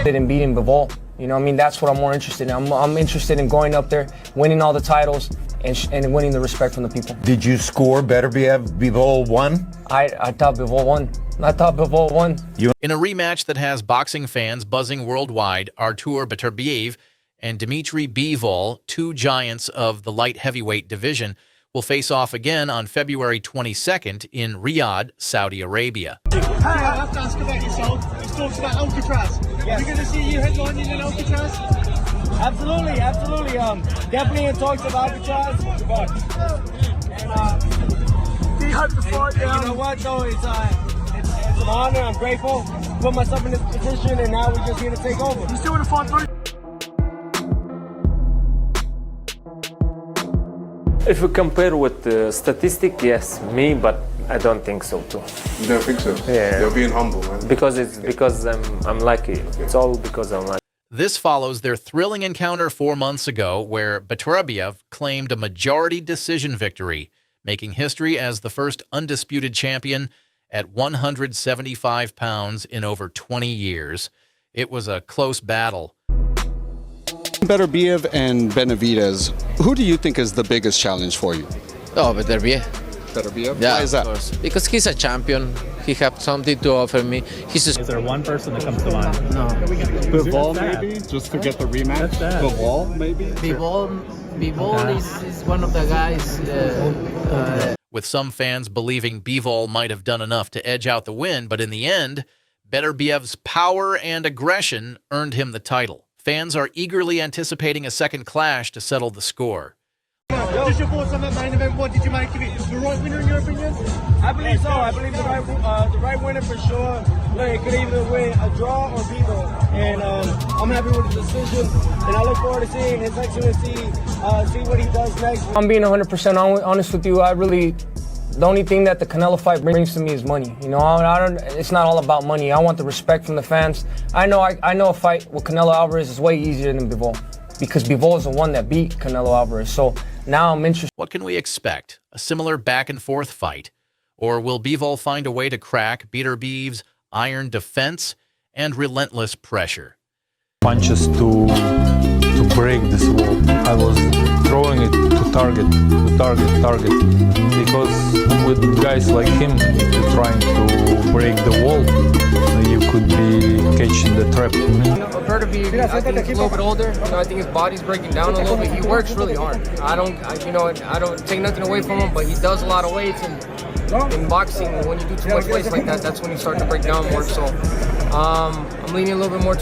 In beating Bivol, you know, I mean, that's what I'm more interested in. I'm interested in going up there, winning all the titles, and winning the respect from the people. Did you score Bivol won? I thought Bivol won. I thought Bivol won. In a rematch that has boxing fans buzzing worldwide, Artur Beterbiev and Dmitry Bivol, two giants of the light heavyweight division, will face off again on February 22nd in Riyadh, Saudi Arabia. Hey, I have to ask about yourself. You talked about Alcatraz. Yes. Are we going to see you headlining in Alcatraz? Absolutely. Definitely in talks about Alcatraz. And, do you hope to fight down? You know what, though? It's an honor. I'm grateful. Put myself in this position, and now we're just here to take over. You still want to fight through? If we compare with the statistic, yes, me, but I don't think so too. You don't think so? Yeah. You're being humble, man. Because I'm lucky. It's all because I'm lucky. This follows their thrilling encounter 4 months ago where Beterbiev claimed a majority decision victory, making history as the first undisputed champion at 175 pounds in over 20 years. It was a close battle. Beterbiev and Benavidez, who do you think is the biggest challenge for you? Oh, Beterbiev. Beterbiev? Yeah, why is that? of course. Because he's a champion. He has something to offer me. Is there one person that comes to mind? No. Bivol, maybe? Just to get the rematch? Bivol, maybe? Bivol is one of the guys. With some fans believing Bivol might have done enough to edge out the win, but in the end, Beterbiev's power and aggression earned him the title. Fans are eagerly anticipating a second clash to settle the score. Just your thoughts on that main event. What did you make of it? The right winner in your opinion? I believe so. I believe the right winner for sure. Look, it could either win a draw or Bivol. And I'm happy with the decision. And I look forward to seeing His Excellency see what he does next. I'm being 100% honest with you. The only thing that the Canelo fight brings to me is money. You know, it's not all about money. I want the respect from the fans. I know a fight with Canelo Alvarez is way easier than Bivol because Bivol is the one that beat Canelo Alvarez. So now I'm interested. What can we expect? A similar back-and-forth fight? Or will Bivol find a way to crack Beterbiev's iron defense and relentless pressure? Punches to break this wall. I was throwing it to target, because with guys like him trying to break the wall, you could be catching the trap. Beterbiev, I think he's a little bit older. You know, I think his body's breaking down a little bit. He works really hard. I don't take nothing away from him, but he does a lot of weights. And in boxing, when you do too much weights like that, that's when you start to break down more. So I'm leaning a little bit more.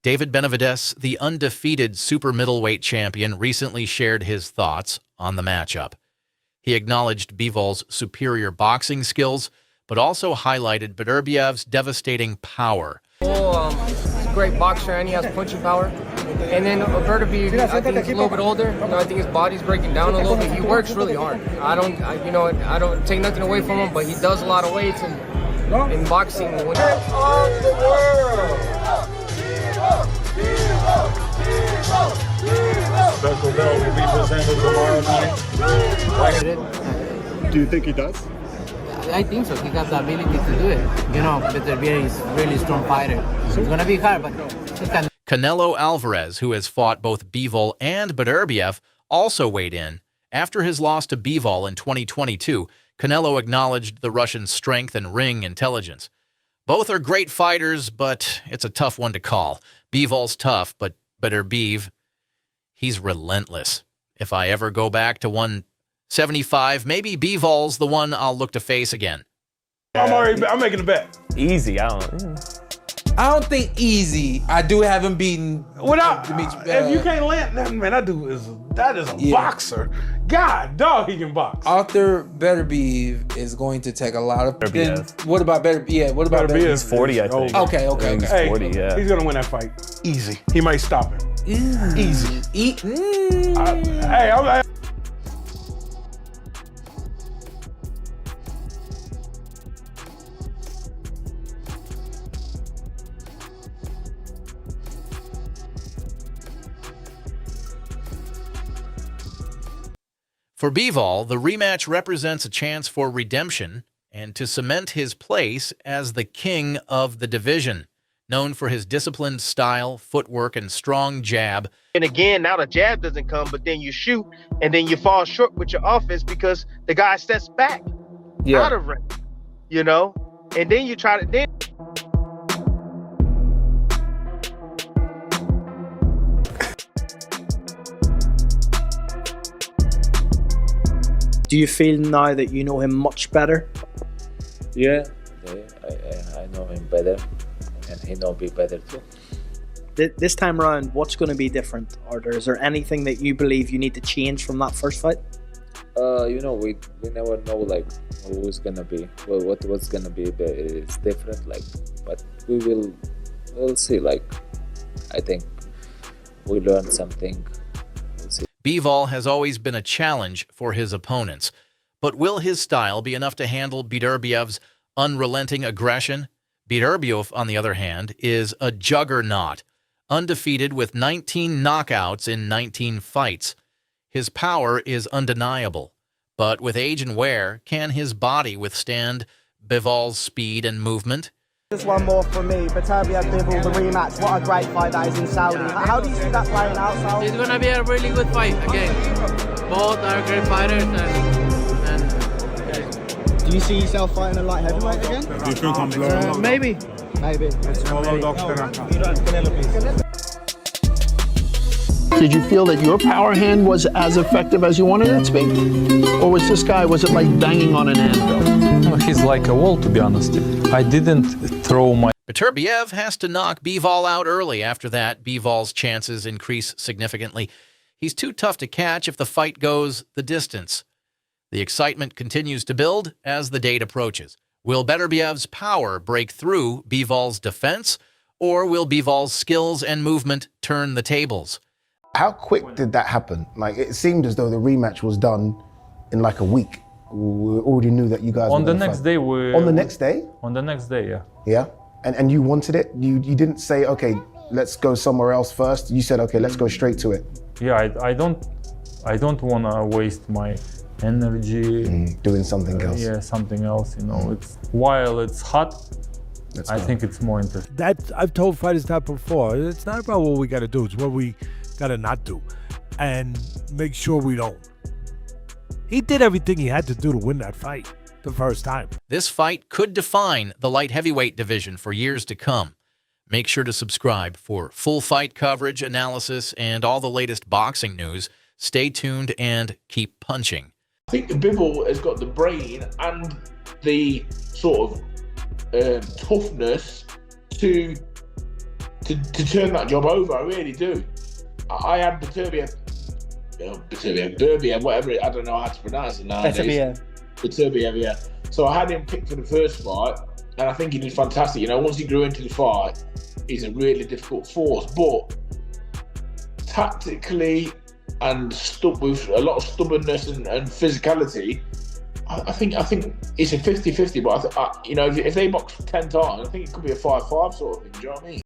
David Benavidez, the undefeated super middleweight champion, recently shared his thoughts on the matchup. He acknowledged Bivol's superior boxing skills, but also highlighted Beterbiev's devastating power. He's a great boxer and he has punching power. And then Beterbiev, I think he's a little bit older. You know, I think his body's breaking down a little bit. He works really hard. I don't take nothing away from him, but he does a lot of weights. And in boxing, when Special belt will be presented tomorrow night. Do you think he does? I think so. He has the ability to do it. You know, Beterbiev is a really strong fighter. So it's going to be hard, but he can. Canelo Alvarez, who has fought both Bivol and Beterbiev, also weighed in. After his loss to Bivol in 2022, Canelo acknowledged the Russian's strength and ring intelligence. Both are great fighters, but it's a tough one to call. Bivol's tough, but Beterbiev, he's relentless. If I ever go back to 175, maybe Bivol's the one I'll look to face again. I'm making a bet. Easy, I don't think easy. I do have him beaten. If you can't land, that man, that is a boxer. God, dog, he can box. Artur Beterbiev is going to take a lot of. What about Beterbiev? Yeah, what about Beterbiev? He's 40, I think. Okay. He's 40, yeah. He's gonna win that fight. Easy. He might stop him. Easy. For Bivol, the rematch represents a chance for redemption and to cement his place as the king of the division. Known for his disciplined style, footwork, and strong jab. And again, now the jab doesn't come, but then you shoot, and then you fall short with your offense because the guy steps back out of range, you know? And then you try to... Then Do you feel now that you know him much better? Yeah, I know him better, and he knows me better too. This time around, what's going to be different, Artur? Is there anything that you believe you need to change from that first fight? You know, we never know like who's gonna be, what's gonna be is different. Like, but we'll see. Like, I think we learn something. We'll see. Bivol has always been a challenge for his opponents, but will his style be enough to handle Beterbiev's unrelenting aggression? Beterbiev, on the other hand, is a juggernaut, undefeated with 19 knockouts in 19 fights. His power is undeniable, but with age and wear, can his body withstand Bivol's speed and movement? Just one more from me. Beterbiev Bivol, the rematch. What a great fight that is in Saudi. How do you see that playing out, Saudi? It's going to be a really good fight again. Both are great fighters and do you see yourself fighting a light heavyweight again? Do you think I'm blowing maybe. Did you feel that your power hand was as effective as you wanted it to be? Or was it like banging on an anvil? He's like a wall, to be honest. I didn't throw my... Beterbiev has to knock Bivol out early. After that, Bivol's chances increase significantly. He's too tough to catch if the fight goes the distance. The excitement continues to build as the date approaches. Will Beterbiev's power break through Bivol's defense, or will Bivol's skills and movement turn the tables? How quick did that happen? Like, it seemed as though the rematch was done in like a week. We already knew that you guys On were the next day, On the next day? On the next day, yeah. Yeah? And you wanted it? You didn't say, okay, let's go somewhere else first? You said, okay, let's go straight to it. Yeah, I don't want to waste my energy doing something else. Yeah, something else, you know. While it's hot, I think it's more interesting. That I've told fighters that before. It's not about what we got to do, it's what we got to not do and make sure we don't. He did everything he had to do to win that fight the first time. This fight could define the light heavyweight division for years to come. Make sure to subscribe for full fight coverage, analysis, and all the latest boxing news. Stay tuned and keep punching. I think Bivol has got the brain and the sort of toughness to turn that job over. I really do. I had Beterbiev, whatever, I don't know how to pronounce it nowadays. Beterbiev, yeah. So I had him picked for the first fight, and I think he did fantastic. You know, once he grew into the fight, he's a really difficult force, but tactically and with a lot of stubbornness and physicality, I think it's a 50-50, but you know, if they box 10 times, I think it could be a 5-5 sort of thing, do you know what I mean?